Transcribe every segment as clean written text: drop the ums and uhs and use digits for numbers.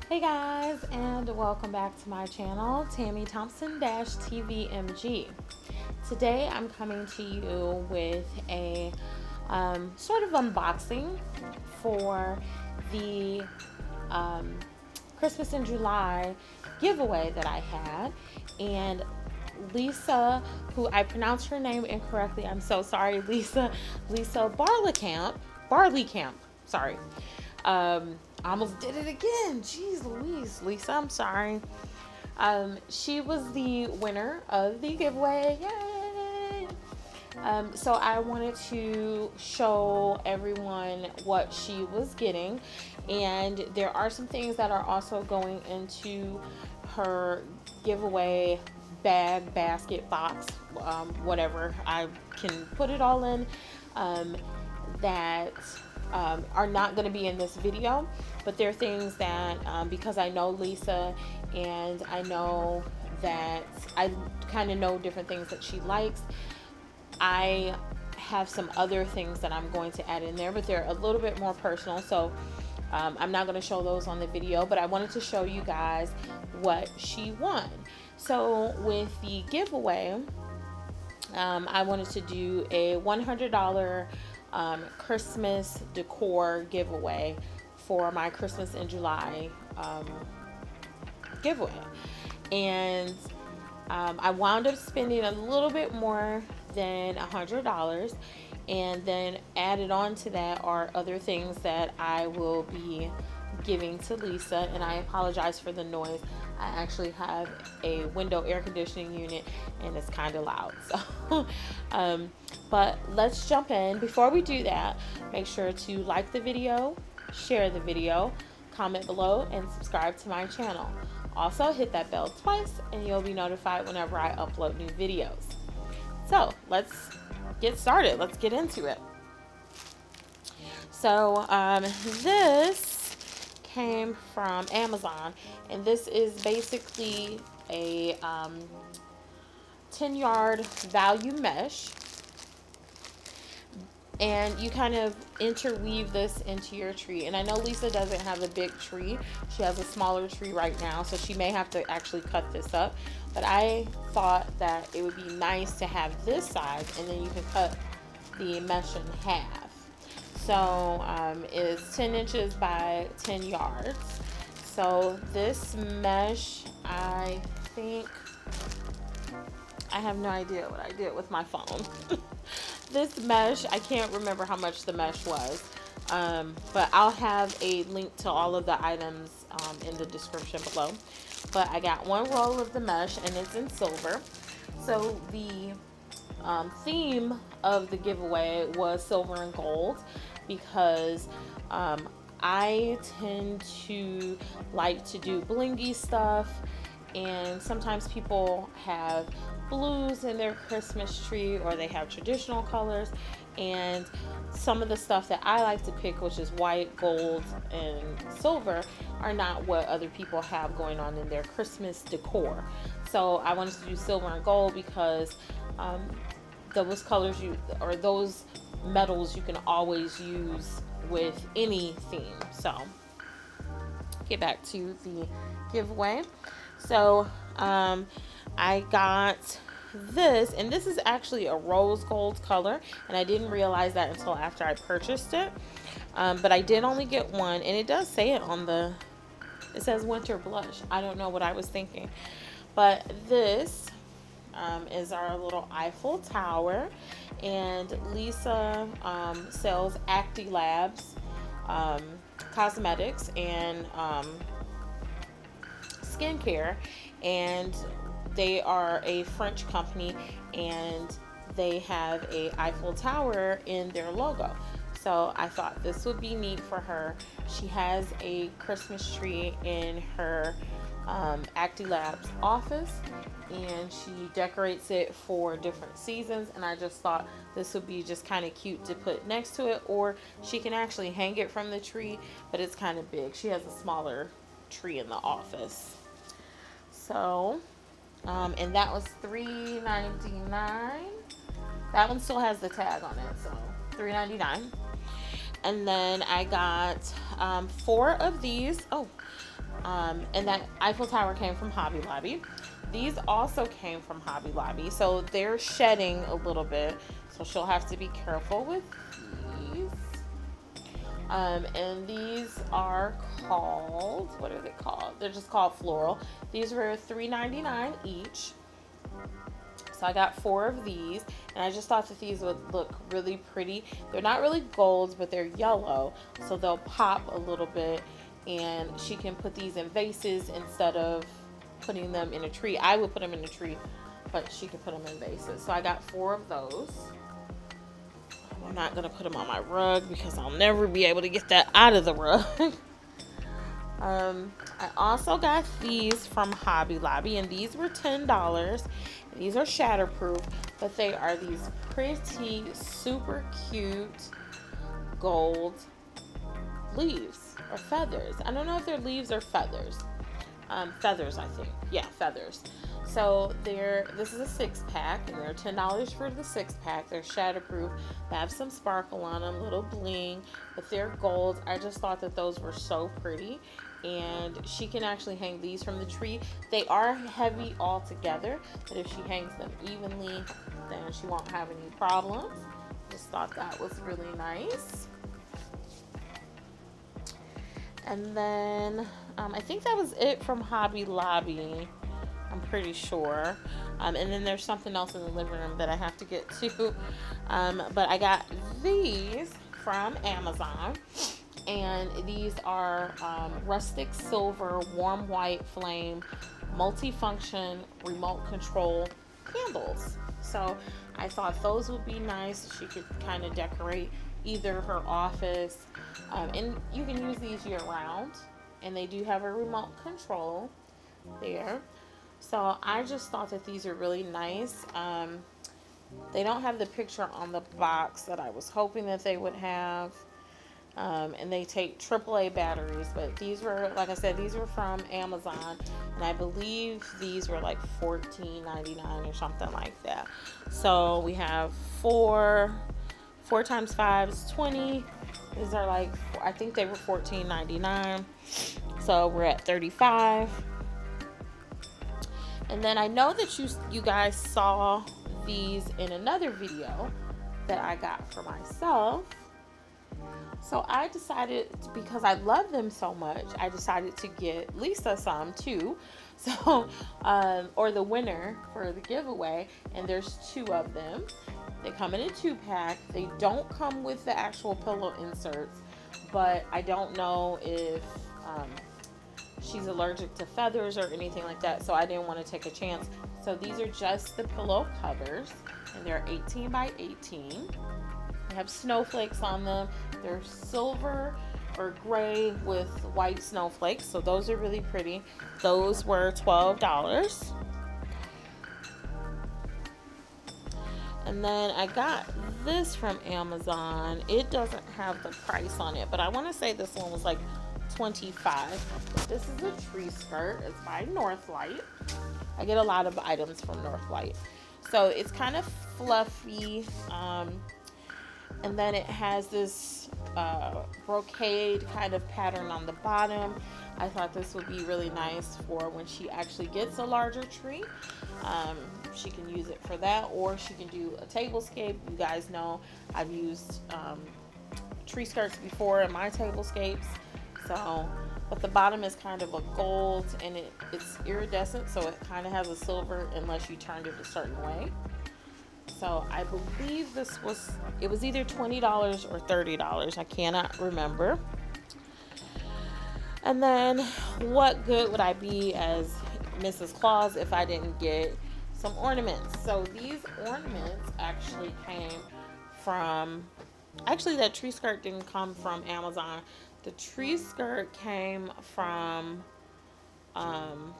Hey guys, and welcome back to my channel, Tammy Thompson-TVMG. Today I'm coming to you with a sort of unboxing for the Christmas in July giveaway that I had. And Lisa, who I pronounced her name incorrectly, I'm so sorry, Lisa Barlekamp, sorry. I almost did it again. Jeez Louise, Lisa, I'm sorry. She was the winner of the giveaway. Yay! So I wanted to show everyone what she was getting. And there are some things that are also going into her giveaway bag, basket, box, whatever. I can put it all in. That are not going to be in this video, but they're things that because I know Lisa and I know that I kind of know different things that she likes, I have some other things that I'm going to add in there, but they're a little bit more personal, so I'm not going to show those on the video, but I wanted to show you guys what she won. So with the giveaway, I wanted to do a $100 Christmas decor giveaway for my Christmas in July giveaway. And I wound up spending a little bit more than $100, and then added on to that are other things that I will be giving to Lisa. And I apologize for the noise. I actually have a window air conditioning unit and it's kind of loud, so but let's jump in. Before we do that, make sure to like the video, share the video, comment below, and subscribe to my channel. Also hit that bell twice and you'll be notified whenever I upload new videos. So let's get started. Let's get into it. So this came from Amazon, and this is basically a 10-yard value mesh, and you kind of interweave this into your tree. And I know Lisa doesn't have a big tree, she has a smaller tree right now, so she may have to actually cut this up, but I thought that it would be nice to have this size, and then you can cut the mesh in half. So it's 10 inches by 10 yards. So this mesh, I think, I have no idea what I did with my phone. This mesh, I can't remember how much the mesh was, but I'll have a link to all of the items in the description below. But I got one roll of the mesh, and it's in silver. So the theme of the giveaway was silver and gold, because I tend to like to do blingy stuff, and sometimes people have blues in their Christmas tree, or they have traditional colors, and some of the stuff that I like to pick, which is white, gold, and silver, are not what other people have going on in their Christmas decor. So I wanted to do silver and gold because those colors those metals you can always use with any theme. So get back to the giveaway. So I got this, and this is actually a rose gold color, and I didn't realize that until after I purchased it, but I did only get one, and it does say it on it says winter blush. I don't know what I was thinking, but this is our little Eiffel Tower, and Lisa sells Acti Labs cosmetics and skincare, and they are a French company, and they have a Eiffel Tower in their logo. So I thought this would be neat for her. She has a Christmas tree in her Acti Labs office, and she decorates it for different seasons, and I just thought this would be just kind of cute to put next to it, or she can actually hang it from the tree, but it's kind of big. She has a smaller tree in the office. So and that was $3.99. That one still has the tag on it, so $3.99. And then I got 4 of these. Oh, And that Eiffel Tower came from Hobby Lobby. These also came from Hobby Lobby, so they're shedding a little bit, so she'll have to be careful with these. And these are called, what are they called? They're just called floral. These were $3.99 each. So I got 4 of these, and I just thought that these would look really pretty. They're not really golds, but they're yellow, so they'll pop a little bit, and she can put these in vases instead of putting them in a tree. I would put them in a tree, but she can put them in vases. So I got 4 of those. I'm not gonna put them on my rug because I'll never be able to get that out of the rug. I also got these from Hobby Lobby, and these were $10. These are shatterproof, but they are these pretty, super cute gold leaves or feathers. I don't know if they're leaves or feathers. Feathers, I think. Yeah, feathers. So this is a 6-pack, and they're $10 for the 6-pack. They're shatterproof. They have some sparkle on them, little bling, but they're gold. I just thought that those were so pretty, and she can actually hang these from the tree. They are heavy all together, but if she hangs them evenly, then she won't have any problems. Just thought that was really nice. And then I think that was it from Hobby Lobby. I'm pretty sure. And then there's something else in the living room that I have to get to. But I got these from Amazon. And these are rustic silver, warm white flame, multifunction remote control candles. So I thought those would be nice. She could kind of decorate either her office. And you can use these year round. And they do have a remote control there. So I just thought that these are really nice. They don't have the picture on the box that I was hoping that they would have. And they take AAA batteries, but these were, like I said, these were from Amazon, and I believe these were like $14.99 or something like that. So we have 4 times 5 is 20. These are like, I think they were $14.99. So we're at 35. And then I know that you guys saw these in another video that I got for myself. So I decided, because I love them so much, I decided to get Lisa some too. So, or the winner for the giveaway, and there's 2 of them. They come in a 2-pack. They don't come with the actual pillow inserts, but I don't know if she's allergic to feathers or anything like that, so I didn't want to take a chance. So these are just the pillow covers, and they're 18 by 18. They have snowflakes on them. They're silver or gray with white snowflakes, so those are really pretty. Those were $12. And then I got this from Amazon. It doesn't have the price on it, but I want to say this one was like $25. This is a tree skirt. It's by Northlight. I get a lot of items from Northlight. So it's kind of fluffy. And then it has this brocade kind of pattern on the bottom. I thought this would be really nice for when she actually gets a larger tree. She can use it for that, or she can do a tablescape. You guys know I've used tree skirts before in my tablescapes. So, but the bottom is kind of a gold, and it's iridescent, so it kind of has a silver unless you turned it a certain way. So I believe it was either $20 or $30. I cannot remember. And then what good would I be as Mrs. Claus if I didn't get some ornaments? So these ornaments actually came from, that tree skirt didn't come from Amazon. The tree skirt came from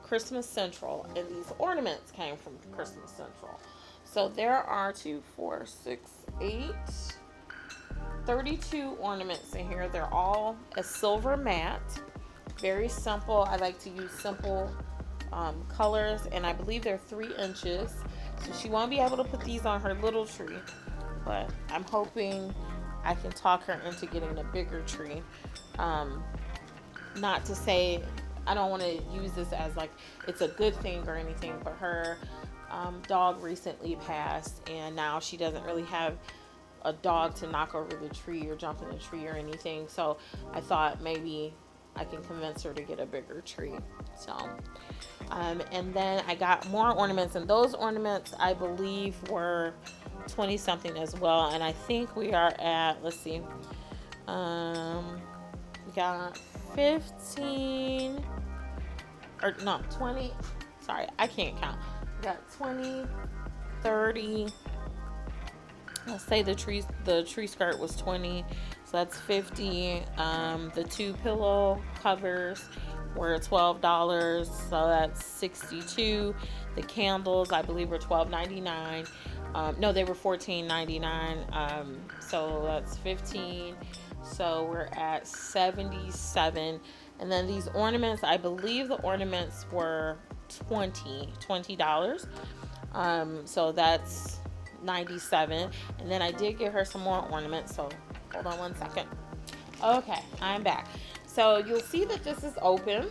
Christmas Central, and these ornaments came from Christmas Central. So there are 32 ornaments in here. They're all a silver matte. Very simple. I like to use simple colors, and I believe they're 3 inches. So she won't be able to put these on her little tree, but I'm hoping I can talk her into getting a bigger tree. Not to say I don't want to use this as like it's a good thing or anything, but her dog recently passed, and now she doesn't really have a dog to knock over the tree or jump in the tree or anything. So I thought maybe I can convince her to get a bigger tree. So and then I got more ornaments, and those ornaments I believe were 20 something as well. And I think we are at, let's see, we got 15 or no 20, sorry, I can't count. We got 20, 30, let's say the tree skirt was 20, so that's 50. The 2 pillow covers were $12, so that's 62. The candles I believe were $12.99. No, they were $14.99. So that's 15. So we're at 77. And then these ornaments, I believe the ornaments were $20. So that's 97. And then I did give her some more ornaments, so hold on one second. Okay, I'm back. So you'll see that this is open.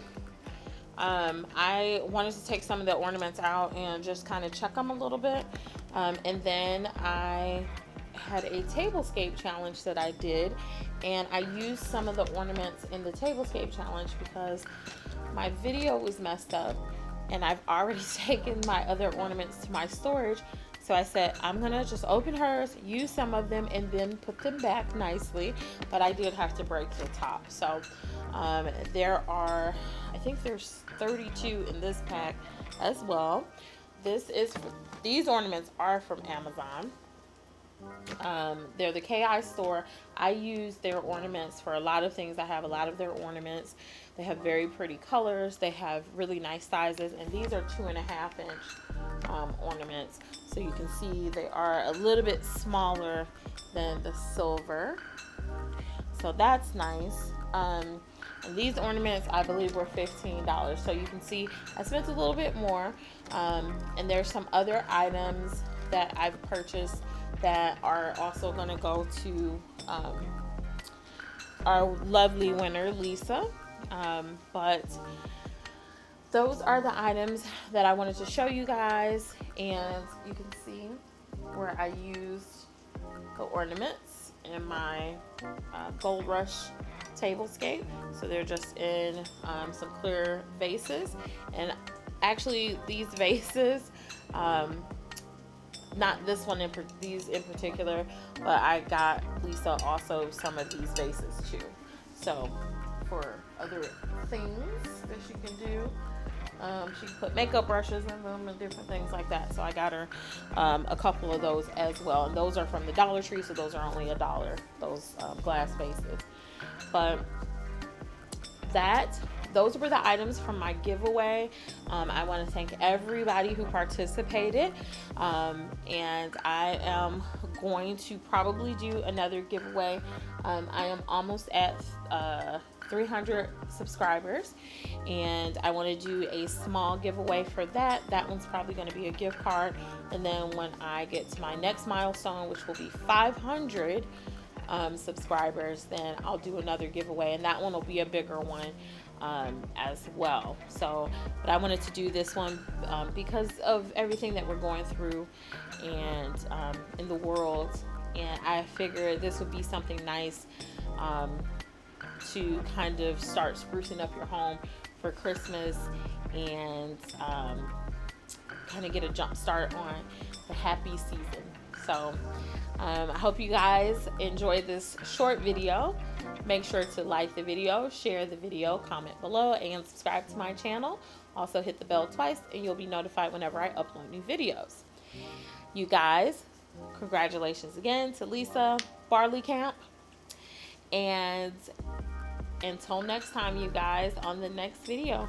I wanted to take some of the ornaments out and just kind of check them a little bit. And then I had a tablescape challenge that I did, and I used some of the ornaments in the tablescape challenge because my video was messed up and I've already taken my other ornaments to my storage. So I said, I'm gonna just open hers, use some of them, and then put them back nicely. But I did have to break the top. So there are, I think there's 32 in this pack as well. These ornaments are from Amazon. They're the KI store. I use their ornaments for a lot of things. I have a lot of their ornaments. They have very pretty colors. They have really nice sizes, and these are 2.5 inch ornaments. So you can see they are a little bit smaller than the silver. So that's nice. And these ornaments I believe were $15. So you can see I spent a little bit more. And there's some other items that I've purchased that are also going to go to our lovely winner, Lisa. But those are the items that I wanted to show you guys, and you can see where I used the ornaments in my Gold Rush tablescape. So they're just in some clear vases, and actually these vases, not this one these in particular, but I got Lisa also some of these vases too. So for other things that she can do, she can put makeup brushes in them and different things like that. So I got her a couple of those as well, and those are from the Dollar Tree, so those are only $1, those glass vases. But those were the items from my giveaway. I want to thank everybody who participated, and I am going to probably do another giveaway. I am almost at 300 subscribers, and I want to do a small giveaway for that. That one's probably going to be a gift card, and then when I get to my next milestone, which will be 500 subscribers, then I'll do another giveaway, and that one will be a bigger one as well. So, but I wanted to do this one because of everything that we're going through and in the world, and I figured this would be something nice to kind of start sprucing up your home for Christmas and kind of get a jump start on the happy season. So I hope you guys enjoyed this short video. Make sure to like the video, share the video, comment below, and subscribe to my channel. Also hit the bell twice and you'll be notified whenever I upload new videos. You guys, congratulations again to Lisa Barlekamp. And until next time, you guys, on the next video.